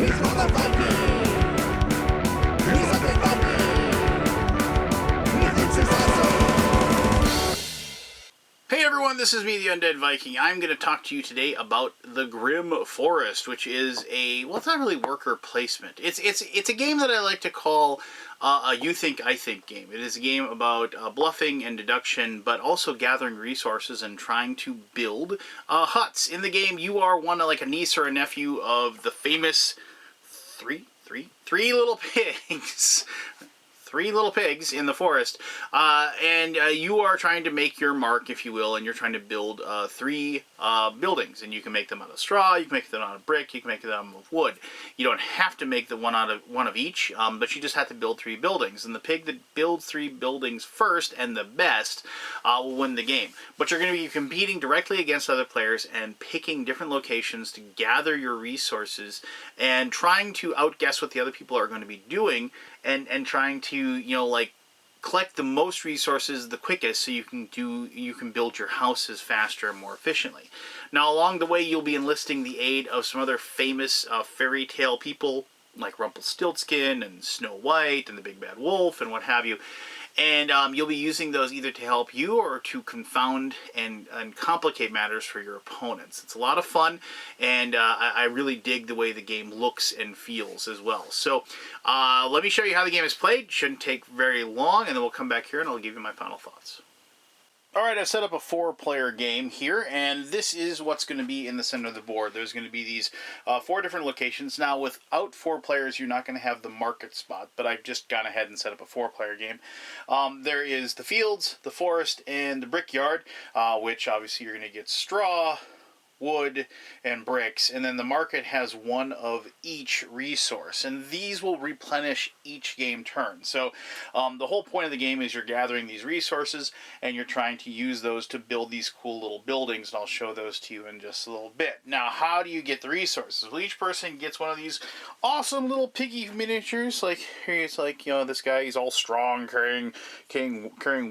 Hey everyone, this is me, the Undead Viking. I'm going to talk to you today about the Grimm Forest, which is well, it's not really worker placement. It's a game that I like to call a you think, I think game. It is a game about bluffing and deduction, but also gathering resources and trying to build huts. In the game, you are like a niece or a nephew of the famous three little pigs. Three little pigs in the forest, and you are trying to make your mark, if you will, and you're trying to build three buildings, and you can make them out of straw, you can make them out of brick, you can make them out of wood. You don't have to make the one of each, but you just have to build three buildings, and the pig that builds three buildings first and the best will win the game. But you're going to be competing directly against other players and picking different locations to gather your resources and trying to outguess what the other people are going to be doing, and trying to, like, collect the most resources the quickest so you can build your houses faster and more efficiently. Now, along the way, you'll be enlisting the aid of some other famous fairy tale people like Rumpelstiltskin and Snow White and the Big Bad Wolf and what have you. And you'll be using those either to help you or to confound and complicate matters for your opponents. It's a lot of fun, and I really dig the way the game looks and feels as well. So let me show you how the game is played. Shouldn't take very long, and then we'll come back here and I'll give you my final thoughts. Alright, I've set up a 4-player game here, and this is what's going to be in the center of the board. There's going to be these 4 different locations. Now, without 4 players, you're not going to have the market spot, but I've just gone ahead and set up a 4-player game. There is the fields, the forest, and the brickyard, which obviously you're going to get straw, wood, and bricks, and then the market has one of each resource, and these will replenish each game turn. So the whole point of the game is you're gathering these resources and you're trying to use those to build these cool little buildings, and I'll show those to you in just a little bit. Now, how do you get the resources? Well, each person gets one of these awesome little piggy miniatures. Like here, it's like, this guy, he's all strong, carrying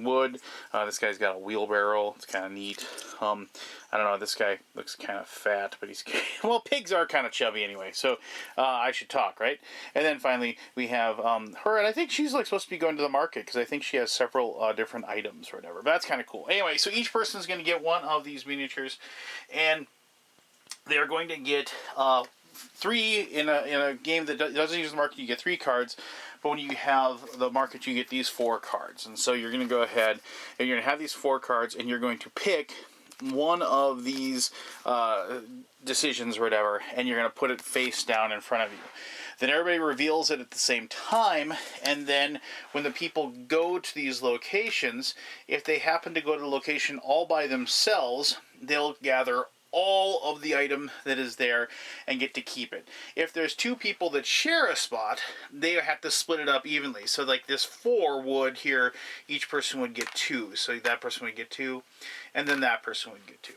wood. This guy's got a wheelbarrow. It's kind of neat. I don't know, this guy looks kind of fat, but he's... Well, pigs are kind of chubby anyway, so I should talk, right? And then finally, we have her, and I think she's like supposed to be going to the market, because I think she has several different items or whatever. But that's kind of cool. Anyway, so each person is going to get one of these miniatures, and they're going to get 3 in a game that doesn't use the market. You get 3 cards. But when you have the market, you get these 4 cards. And so you're going to go ahead, and you're going to have these 4 cards, and you're going to pick one of these decisions or whatever, and you're going to put it face down in front of you. Then everybody reveals it at the same time, and then when the people go to these locations, if they happen to go to the location all by themselves, they'll gather all of the item that is there and get to keep it. If there's 2 people that share a spot, they have to split it up evenly. So like this 4 wood here, each person would get 2. So that person would get 2, and then that person would get 2.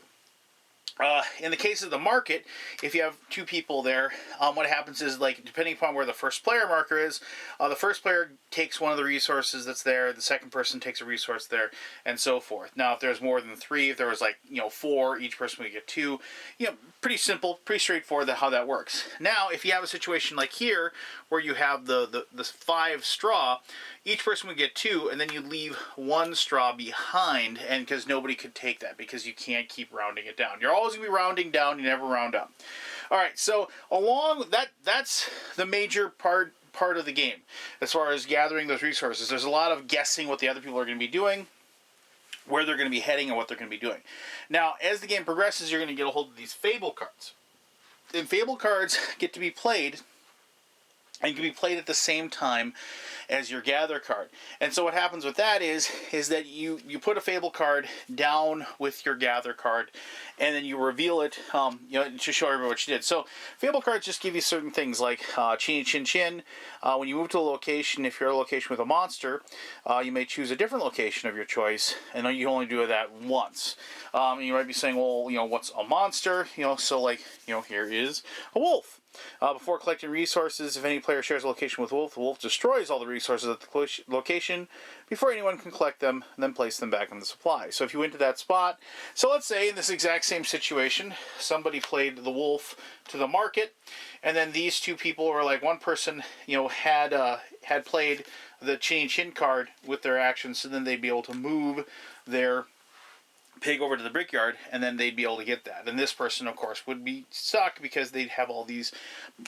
In the case of the market, if you have 2 people there, what happens is, like, depending upon where the first player marker is, the first player takes one of the resources that's there, the second person takes a resource there, and so forth. Now, if there's more than 3, if there was, like, 4, each person would get 2. Pretty simple, pretty straightforward how that works. Now, if you have a situation like here, where you have the 5 straw, each person would get 2, and then you leave 1 straw behind, and because nobody could take that, because you can't keep rounding it down. You're always going to be rounding down, you never round up. Alright, so along that's the major part of the game, as far as gathering those resources. There's a lot of guessing what the other people are going to be doing, where they're going to be heading, and what they're going to be doing. Now, as the game progresses, you're going to get a hold of these fable cards. And fable cards get to be played, and can be played at the same time as your gather card. And so what happens with that is that you put a fable card down with your gather card, and then you reveal it to show everybody what you did. So fable cards just give you certain things like chin chin chin. When you move to a location, if you're at a location with a monster, you may choose a different location of your choice, and you only do that once. And you might be saying, well, what's a monster? So like, here is a wolf. Before collecting resources, if any player shares a location with Wolf, the Wolf destroys all the resources at the location before anyone can collect them, and then place them back in the supply. So if you went to that spot, so let's say in this exact same situation, somebody played the Wolf to the market, and then these two people were like, one person, had played the Chin card with their actions, so then they'd be able to move their pig over to the brickyard, and then they'd be able to get that. And this person, of course, would be stuck because they'd have all these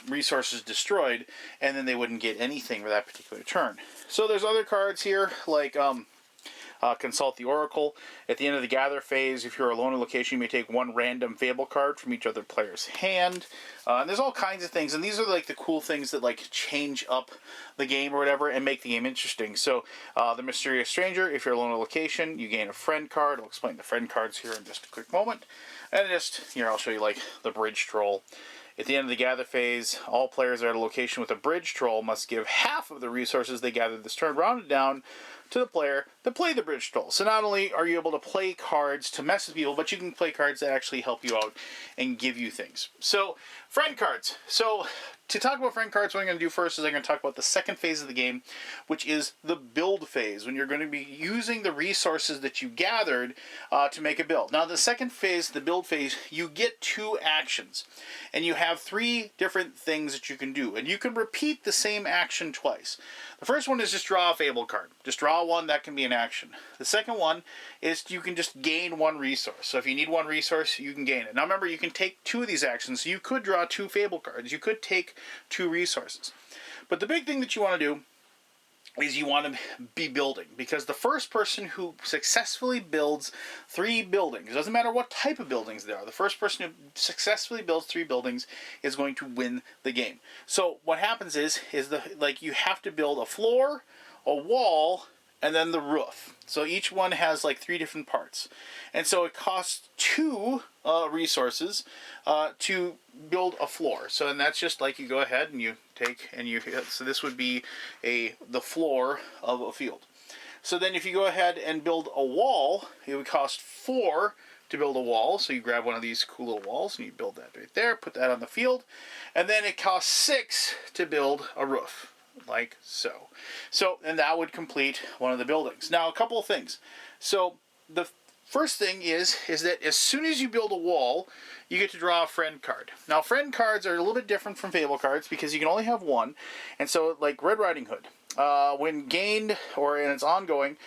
resources destroyed, and then they wouldn't get anything for that particular turn. So there's other cards here, like Consult the Oracle. At the end of the gather phase, if you're alone in a location, you may take one random fable card from each other player's hand. And there's all kinds of things, and these are like the cool things that like change up the game or whatever and make the game interesting. So the Mysterious Stranger, if you're alone in a location, you gain a friend card. I'll explain the friend cards here in just a quick moment. And just here, I'll show you like the Bridge Troll. At the end of the gather phase, all players that are at a location with a Bridge Troll must give half of the resources they gathered this turn rounded down to the player to play the Bridge Troll. So not only are you able to play cards to mess with people, but you can play cards that actually help you out and give you things. So, friend cards. So, to talk about friend cards, what I'm going to do first is I'm going to talk about the second phase of the game, which is the build phase, when you're going to be using the resources that you gathered to make a build. Now, the second phase, the build phase, you get 2 actions, and you have 3 different things that you can do, and you can repeat the same action twice. The first one is just draw a fable card. Just draw one, that can be an action. The second one is you can just gain 1 resource. So if you need 1 resource, you can gain it. Now remember, you can take 2 of these actions. So you could draw 2 fable cards. You could take 2 resources. But the big thing that you want to do is you want to be building, because the first person who successfully builds 3 buildings, doesn't matter what type of buildings they are, the first person who successfully builds 3 buildings is going to win the game. So what happens is you have to build a floor, a wall, and then the roof. So each one has like 3 different parts. And so it costs 2 resources to build a floor. So and that's just like you go ahead and you take and you, so this would be the floor of a field. So then if you go ahead and build a wall, it would cost 4 to build a wall. So you grab one of these cool little walls and you build that right there, put that on the field. And then it costs 6 to build a roof, like so. So, and that would complete one of the buildings. Now, a couple of things. So, the first thing is that as soon as you build a wall, you get to draw a friend card. Now, friend cards are a little bit different from fable cards because you can only have 1. And so, like Red Riding Hood, when gained or in its ongoing,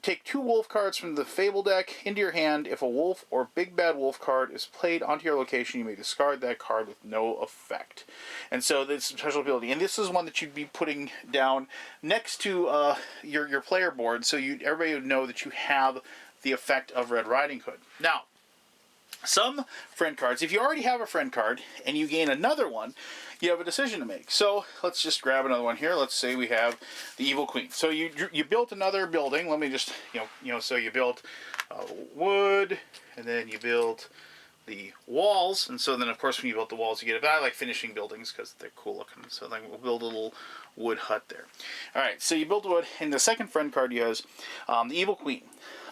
take 2 wolf cards from the fable deck into your hand. If a wolf or big bad wolf card is played onto your location, you may discard that card with no effect. And so this special ability, and this is one that you'd be putting down next to your player board, so everybody would know that you have the effect of Red Riding Hood. Now, some friend cards, if you already have a friend card and you gain another one, you have a decision to make. So let's just grab another one here. Let's say we have the Evil Queen. So you built another building. Let me just, so you built wood, and then you built the walls. And so then, of course, when you built the walls, you get it. But I like finishing buildings because they're cool looking. So then we'll build a little wood hut there. All right, so you build wood. And the second friend card you have the Evil Queen.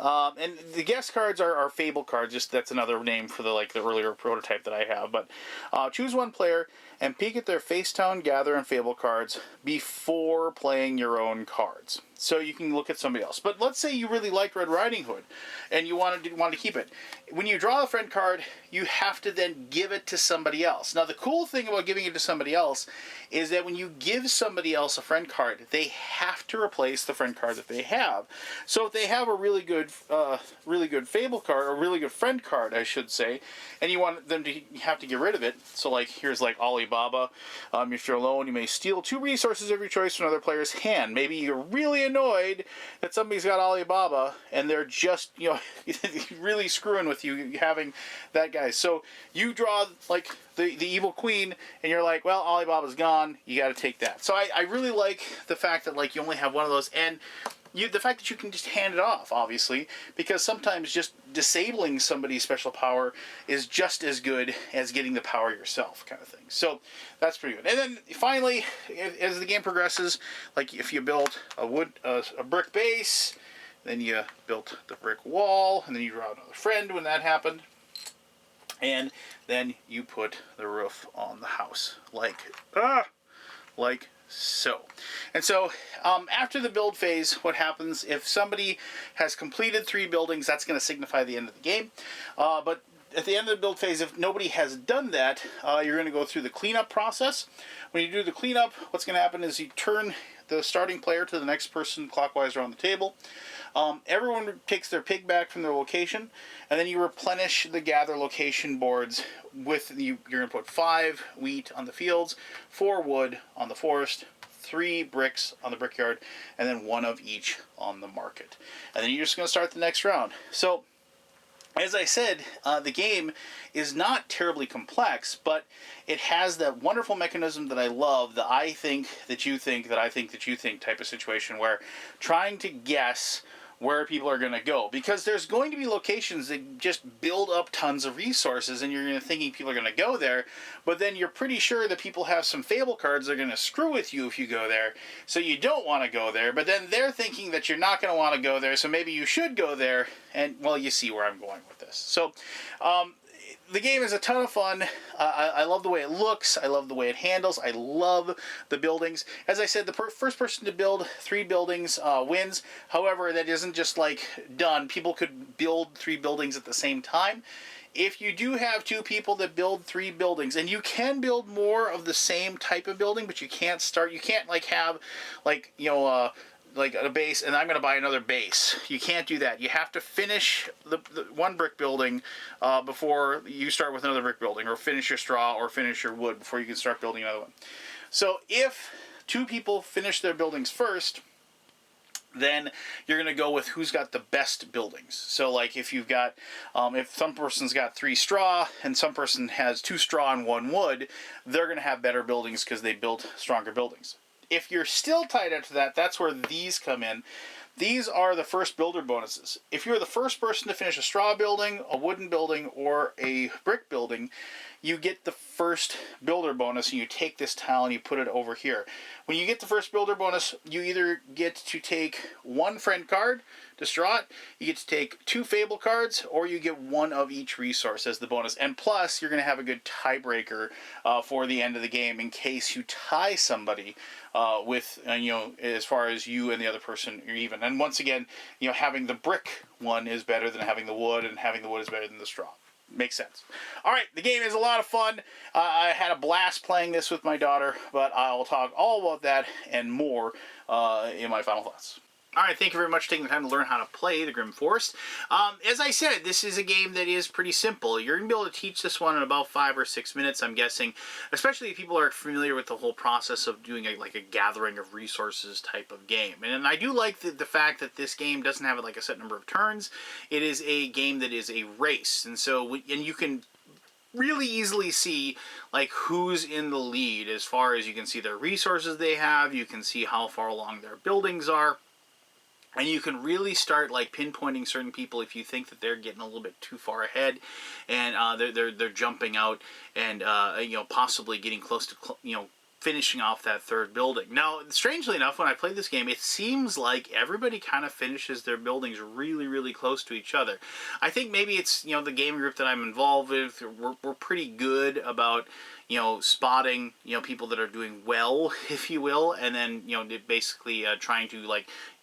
And the guest cards are fable cards. Just that's another name for the earlier prototype that I have. But choose one player and peek at their Facetown, Gather, and Fable cards before playing your own cards. So you can look at somebody else. But let's say you really liked Red Riding Hood and you want to keep it. When you draw a friend card, you have to then give it to somebody else. Now, the cool thing about giving it to somebody else is that when you give somebody else a friend card, they have to replace the friend card that they have. So if they have a really good fable card, or really good friend card, I should say, and you want them to have to get rid of it, so like here's like Alibaba. If you're alone, you may steal 2 resources of your choice from another player's hand. Maybe you're really annoyed that somebody's got Alibaba and they're just really screwing with you having that guy. So you draw like the Evil Queen and you're like, well, Alibaba's gone, you got to take that. So I really like the fact that like you only have one of those, and the fact that you can just hand it off, obviously, because sometimes just disabling somebody's special power is just as good as getting the power yourself, kind of thing. So that's pretty good. And then finally, as the game progresses, like if you built a brick base, then you built the brick wall, and then you draw another friend when that happened. and then you put the roof on the house like so. And so after the build phase, what happens if somebody has completed 3 buildings, that's going to signify the end of the game. But at the end of the build phase, if nobody has done that, you're going to go through the cleanup process. When you do the cleanup, what's going to happen is you turn the starting player to the next person clockwise around the table. Everyone takes their pig back from their location, and then you replenish the gather location boards with, you're going to put 5 wheat on the fields, 4 wood on the forest, 3 bricks on the brickyard, and then 1 of each on the market. And then you're just going to start the next round. So, as I said, the game is not terribly complex, but it has that wonderful mechanism that I love, the I think that you think that I think that you think type of situation, where trying to guess where people are going to go, because there's going to be locations that just build up tons of resources, and you're thinking people are going to go there, but then you're pretty sure that people have some fable cards that are going to screw with you if you go there, so you don't want to go there, but then they're thinking that you're not going to want to go there, so maybe you should go there, and, well, you see where I'm going with this. So, the game is a ton of fun. I love the way it looks. I love the way it handles. I love the buildings. As I said, the first person to build 3 buildings wins. However, that isn't just like done. People could build 3 buildings at the same time. If you do have 2 people that build 3 buildings, and you can build more of the same type of building, but you can't like have like, like a base, and I'm going to buy another base. You can't do that. You have to finish the 1 brick building before you start with another brick building, or finish your straw, or finish your wood before you can start building another one. So if 2 people finish their buildings first, then you're going to go with who's got the best buildings. So like if you've got, if some person's got 3 straw and some person has 2 straw and 1 wood, they're going to have better buildings because they built stronger buildings. If you're still tied into that, that's where these come in. These are the first builder bonuses. If you're the first person to finish a straw building, a wooden building, or a brick building, you get the first builder bonus, and you take this tile and you put it over here. When you get the first builder bonus, you either get to take 1 friend card, distraught, you get to take 2 fable cards, or you get 1 of each resource as the bonus. And plus, you're going to have a good tiebreaker for the end of the game in case you tie somebody with, as far as you and the other person are even. And once again, having the brick one is better than having the wood, and having the wood is better than the straw. Makes sense. All right, the game is a lot of fun. I had a blast playing this with my daughter, but I'll talk all about that and more in my final thoughts. All right, thank you very much for taking the time to learn how to play the Grimm Forest. As I said, this is a game that is pretty simple. You're going to be able to teach this one in about 5 or 6 minutes, I'm guessing, especially if people are familiar with the whole process of doing a gathering of resources type of game. And I do like the fact that this game doesn't have like a set number of turns. It is a game that is a race, and you can really easily see like who's in the lead, as far as you can see their resources they have, you can see how far along their buildings are. And you can really start like pinpointing certain people if you think that they're getting a little bit too far ahead, and they're jumping out and possibly getting close to finishing off that 3rd building. Now, strangely enough, when I played this game, it seems like everybody kind of finishes their buildings really, really close to each other. I think maybe it's the game group that I'm involved with. We're pretty good about spotting people that are doing well, if you will, and then basically trying to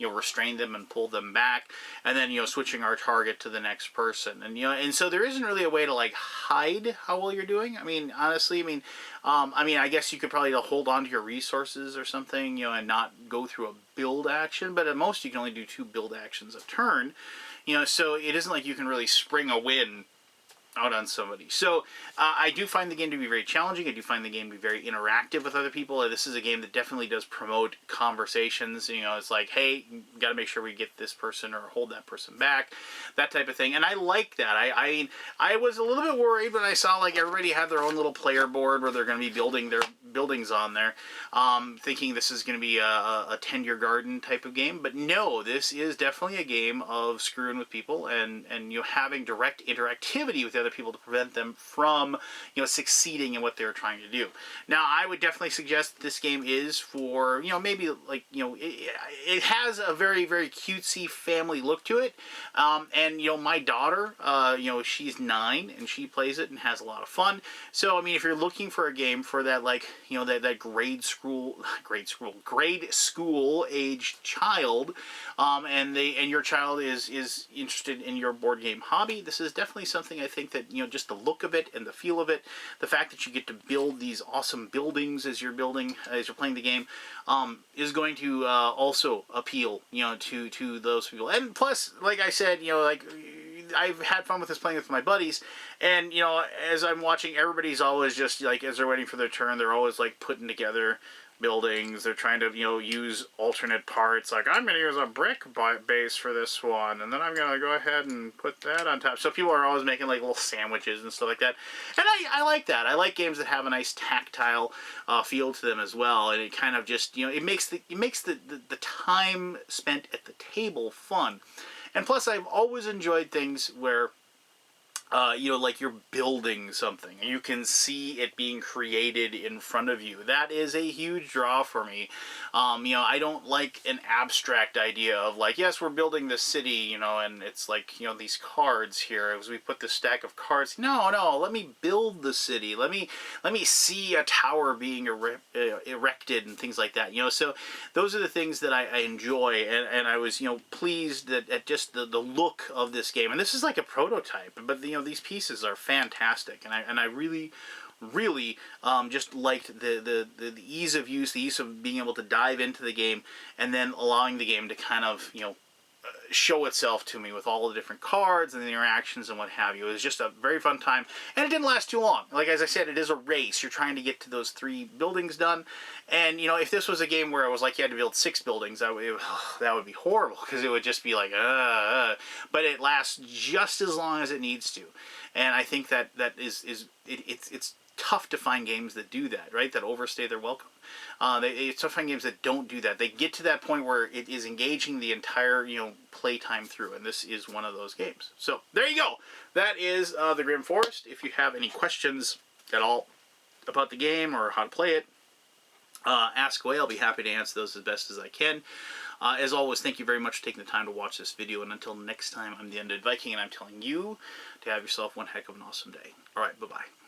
restrain them and pull them back, and then switching our target to the next person, and so there isn't really a way to hide how well you're doing. I mean, honestly, I guess you could probably hold on to your resources or something, and not go through a build action, but at most you can only do 2 build actions a turn, so it isn't like you can really spring a win out on somebody. So I do find the game to be very challenging. I do find the game to be very interactive with other people. This is a game that definitely does promote conversations. It's like, hey, got to make sure we get this person or hold that person back, that type of thing. And I like that. I was a little bit worried when I saw like everybody had their own little player board where they're going to be building their buildings on there, thinking this is going to be a 10-year garden type of game. But no, this is definitely a game of screwing with people and having direct interactivity with other people to prevent them from, succeeding in what they're trying to do. Now, I would definitely suggest that this game is for, maybe like, it has a very, very cutesy family look to it. And, my daughter, she's 9 and she plays it and has a lot of fun. So, I mean, if you're looking for a game for that, like, that grade school aged child, and your child is interested in your board game hobby, this is definitely something I think that, just the look of it and the feel of it, the fact that you get to build these awesome buildings as you're playing the game, is going to also appeal, to those people. And plus, like I said, like, I've had fun with this playing with my buddies, and as I'm watching, everybody's always just like, as they're waiting for their turn, they're always like putting together buildings. They're trying to use alternate parts. Like, I'm going to use a brick base for this one, and then I'm going to go ahead and put that on top. So people are always making like little sandwiches and stuff like that, and I like that. I like games that have a nice tactile feel to them as well, and it kind of just it makes the time spent at the table fun. And plus, I've always enjoyed things where, like you're building something and you can see it being created in front of you. That is a huge draw for me. I don't like an abstract idea of like, yes, we're building this city, and it's like, these cards here as we put this stack of cards. No, let me build the city. Let me see a tower being erected and things like that. So those are the things that I enjoy, and I was, pleased at just the look of this game. And this is like a prototype, but these pieces are fantastic, and I really just liked the ease of use, the ease of being able to dive into the game, and then allowing the game to kind of show itself to me with all the different cards and the interactions and what have you. It was just a very fun time, and it didn't last too long. Like, as I said, it is a race. You're trying to get to those 3 buildings done, and if this was a game where it was like you had to build 6 buildings, that would be horrible, because it would just be like, but it lasts just as long as it needs to, and I think it's tough to find games that do that, right? That overstay their welcome. It's tough to find games that don't do that. They get to that point where it is engaging the entire, playtime through, and this is one of those games. So there you go. That is the Grimm Forest. If you have any questions at all about the game or how to play it, ask away. I'll be happy to answer those as best as I can. As always, thank you very much for taking the time to watch this video, and until next time, I'm the Undead Viking, and I'm telling you to have yourself one heck of an awesome day. Alright, bye-bye.